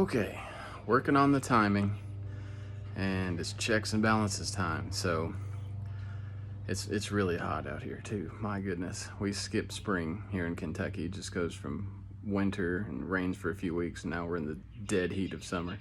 Okay, working on the timing, and it's checks and balances time. So it's really hot out here too. My goodness, we skipped spring here in Kentucky. It just goes from winter and rains for a few weeks, and now we're in the dead heat of summer.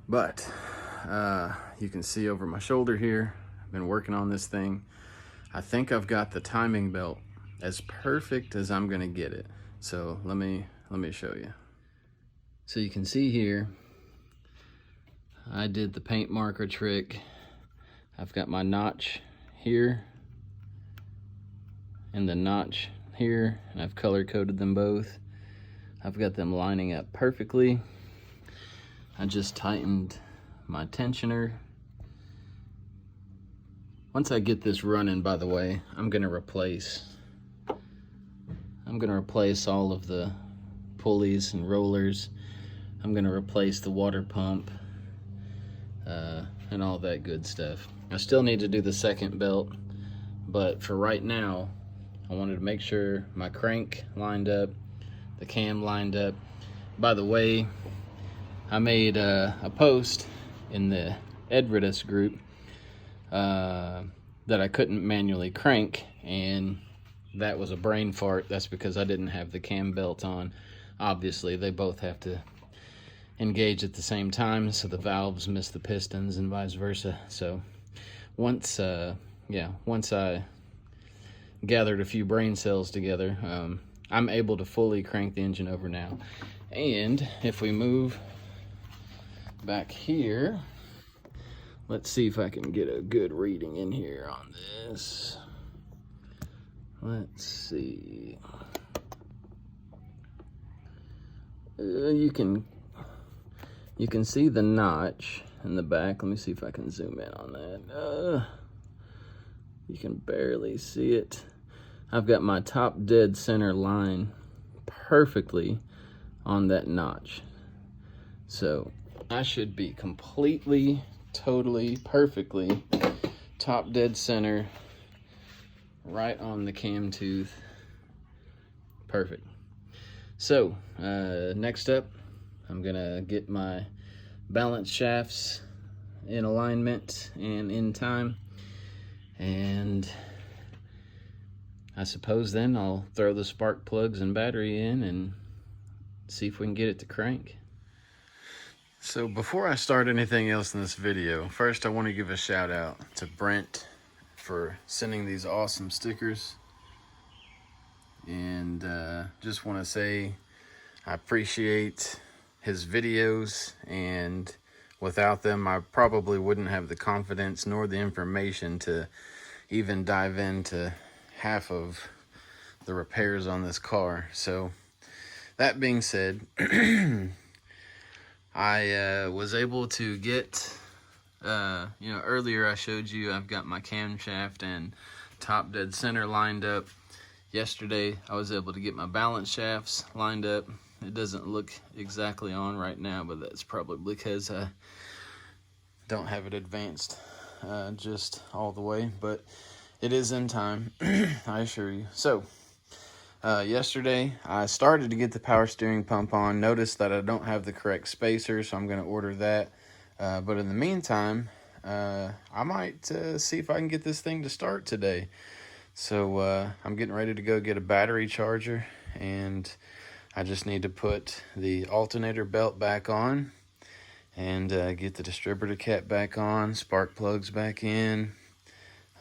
But you can see over my shoulder here, I've been working on this thing. I think I've got the timing belt as perfect as I'm gonna get it. So let me show you. So you can see here, I did the paint marker trick. I've got my notch here and the notch here, and I've color coded them both. I've got them lining up perfectly. I just tightened my tensioner. Once I get this running, by the way, I'm gonna replace all of the pulleys and rollers. I'm gonna replace the water pump and all that good stuff. I still need to do the second belt, but for right now, I wanted to make sure my crank lined up, the cam lined up. By the way, I made a post in the Edredus group that I couldn't manually crank, and that was a brain fart. That's because I didn't have the cam belt on. Obviously, they both have to engage at the same time, so the valves miss the pistons and vice versa. So once I gathered a few brain cells together, I'm able to fully crank the engine over now. And if we move back here, let's see if I can get a good reading in here on this. Let's see. You can see the notch in the back. Let me see if I can zoom in on that. You can barely see it. I've got my top dead center line perfectly on that notch. So I should be completely, totally, perfectly top dead center right on the cam tooth. Perfect. So next up, I'm gonna get my balance shafts in alignment and in time, and I suppose then I'll throw the spark plugs and battery in and see if we can get it to crank. So before I start anything else in this video, first I want to give a shout out to Brent for sending these awesome stickers, and just want to say I appreciate his videos, and without them I probably wouldn't have the confidence nor the information to even dive into half of the repairs on this car. So that being said, I was able to get earlier I showed you I've got my camshaft and top dead center lined up. Yesterday I was able to get my balance shafts lined up. It doesn't look exactly on right now, but that's probably because I don't have it advanced just all the way, but it is in time, I assure you. So yesterday I started to get the power steering pump on, noticed that I don't have the correct spacer, so I'm going to order that. But in the meantime, I might see if I can get this thing to start today. So I'm getting ready to go get a battery charger, and I just need to put the alternator belt back on and get the distributor cap back on, spark plugs back in.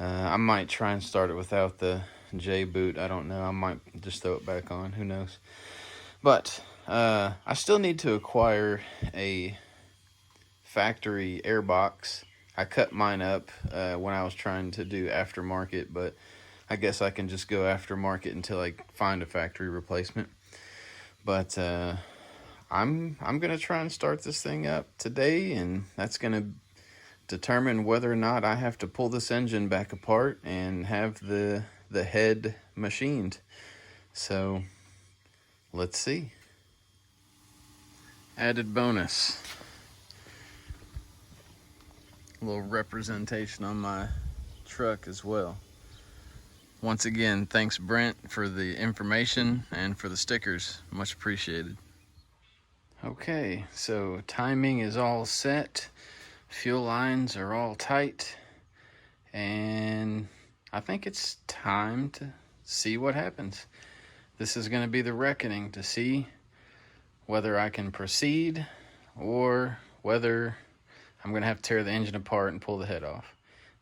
I might try and start it without the J boot. I don't know. I might just throw it back on. Who knows? But I still need to acquire a factory airbox. I cut mine up when I was trying to do aftermarket, but I guess I can just go aftermarket until I find a factory replacement. But I'm gonna try and start this thing up today, and that's gonna determine whether or not I have to pull this engine back apart and have the head machined. So let's see. Added bonus, a little representation on my truck as well. Once again, thanks Brent for the information and for the stickers. Much appreciated. Okay, so timing is all set, fuel lines are all tight, and I think it's time to see what happens. This is going to be the reckoning to see whether I can proceed or whether I'm going to have to tear the engine apart and pull the head off.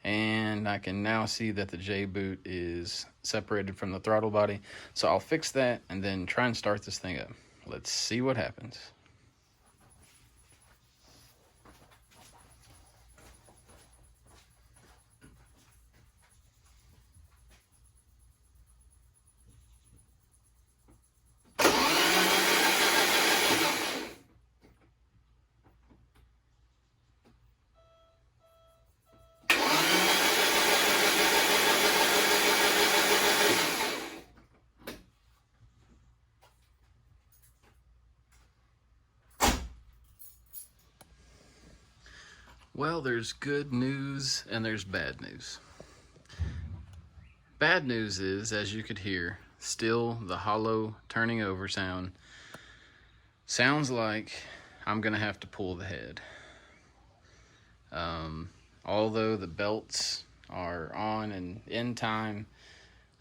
And I can now see that the J-boot is separated from the throttle body, so I'll fix that and then try and start this thing up. Let's see what happens. Well, there's good news and there's bad news. Bad news is, as you could hear, still the hollow turning over sound. Sounds like I'm gonna have to pull the head. Although the belts are on and in time,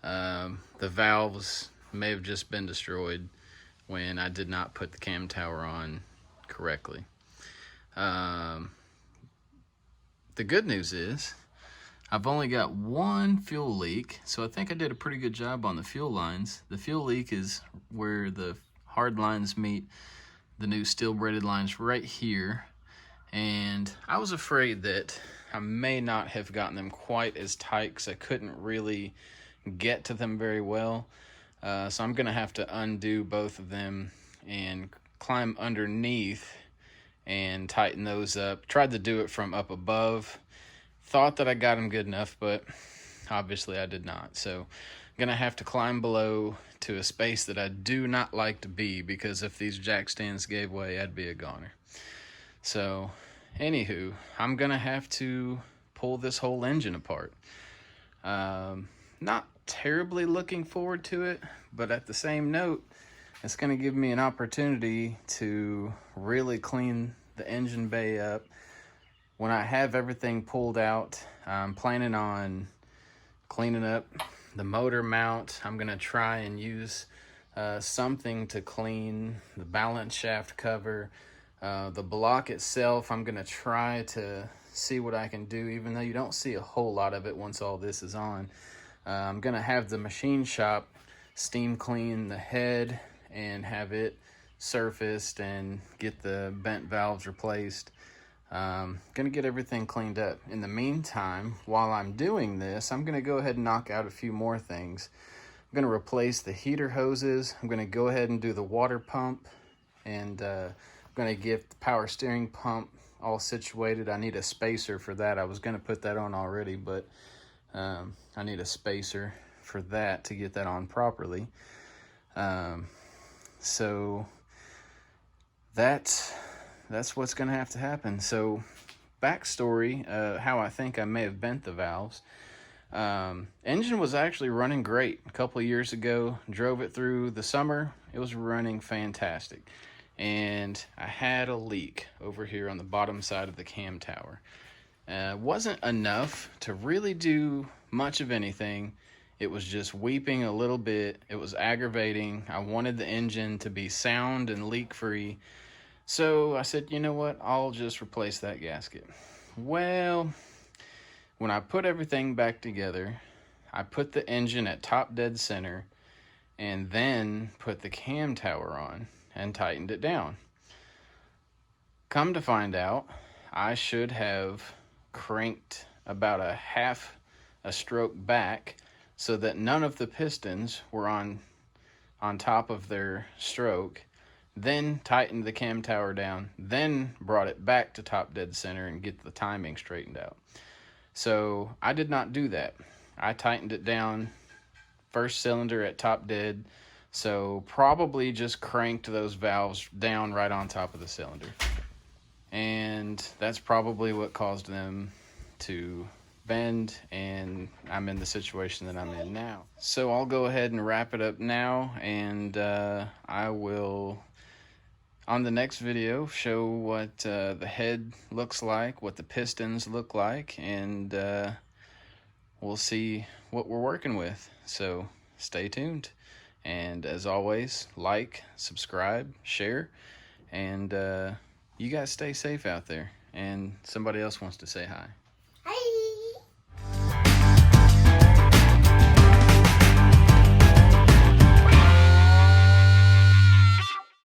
the valves may have just been destroyed when I did not put the cam tower on correctly. The good news is I've only got one fuel leak, so I think I did a pretty good job on the fuel lines. The fuel leak is where the hard lines meet the new steel braided lines right here, and I was afraid that I may not have gotten them quite as tight because I couldn't really get to them very well. So I'm gonna have to undo both of them and climb underneath and tighten those up. Tried to do it from up above. Thought that I got them good enough, but obviously I did not. So I'm gonna have to climb below to a space that I do not like to be, because if these jack stands gave way, I'd be a goner. So anywho, I'm gonna have to pull this whole engine apart. Not terribly looking forward to it, but at the same note, it's going to give me an opportunity to really clean the engine bay up. When I have everything pulled out, I'm planning on cleaning up the motor mount. I'm going to try and use something to clean the balance shaft cover. The block itself, I'm going to try to see what I can do, even though you don't see a whole lot of it once all this is on. I'm going to have the machine shop steam clean the head and have it surfaced and get the bent valves replaced. Gonna get everything cleaned up. In the meantime, while I'm doing this, I'm gonna go ahead and knock out a few more things. I'm gonna replace the heater hoses. I'm gonna go ahead and do the water pump, and I'm gonna get the power steering pump all situated. I need a spacer for that. I was gonna put that on already, but I need a spacer for that to get that on properly. So that's what's going to have to happen. So backstory, how I think I may have bent the valves. Engine was actually running great. A couple of years ago, drove it through the summer. It was running fantastic. And I had a leak over here on the bottom side of the cam tower. Wasn't enough to really do much of anything. It was just weeping a little bit. It was aggravating. I wanted the engine to be sound and leak-free. So I said, you know what? I'll just replace that gasket. Well, when I put everything back together, I put the engine at top dead center and then put the cam tower on and tightened it down. Come to find out, I should have cranked about a half a stroke back so that none of the pistons were on top of their stroke, then tightened the cam tower down, then brought it back to top dead center and get the timing straightened out. So I did not do that. I tightened it down, first cylinder at top dead, so probably just cranked those valves down right on top of the cylinder. And that's probably what caused them to bend, and I'm in the situation that I'm in now. So I'll go ahead and wrap it up now, and I'll on the next video, show what the head looks like, what the pistons look like, and we'll see what we're working with. So stay tuned. And as always, like, subscribe, share, and you guys stay safe out there. And somebody else wants to say hi.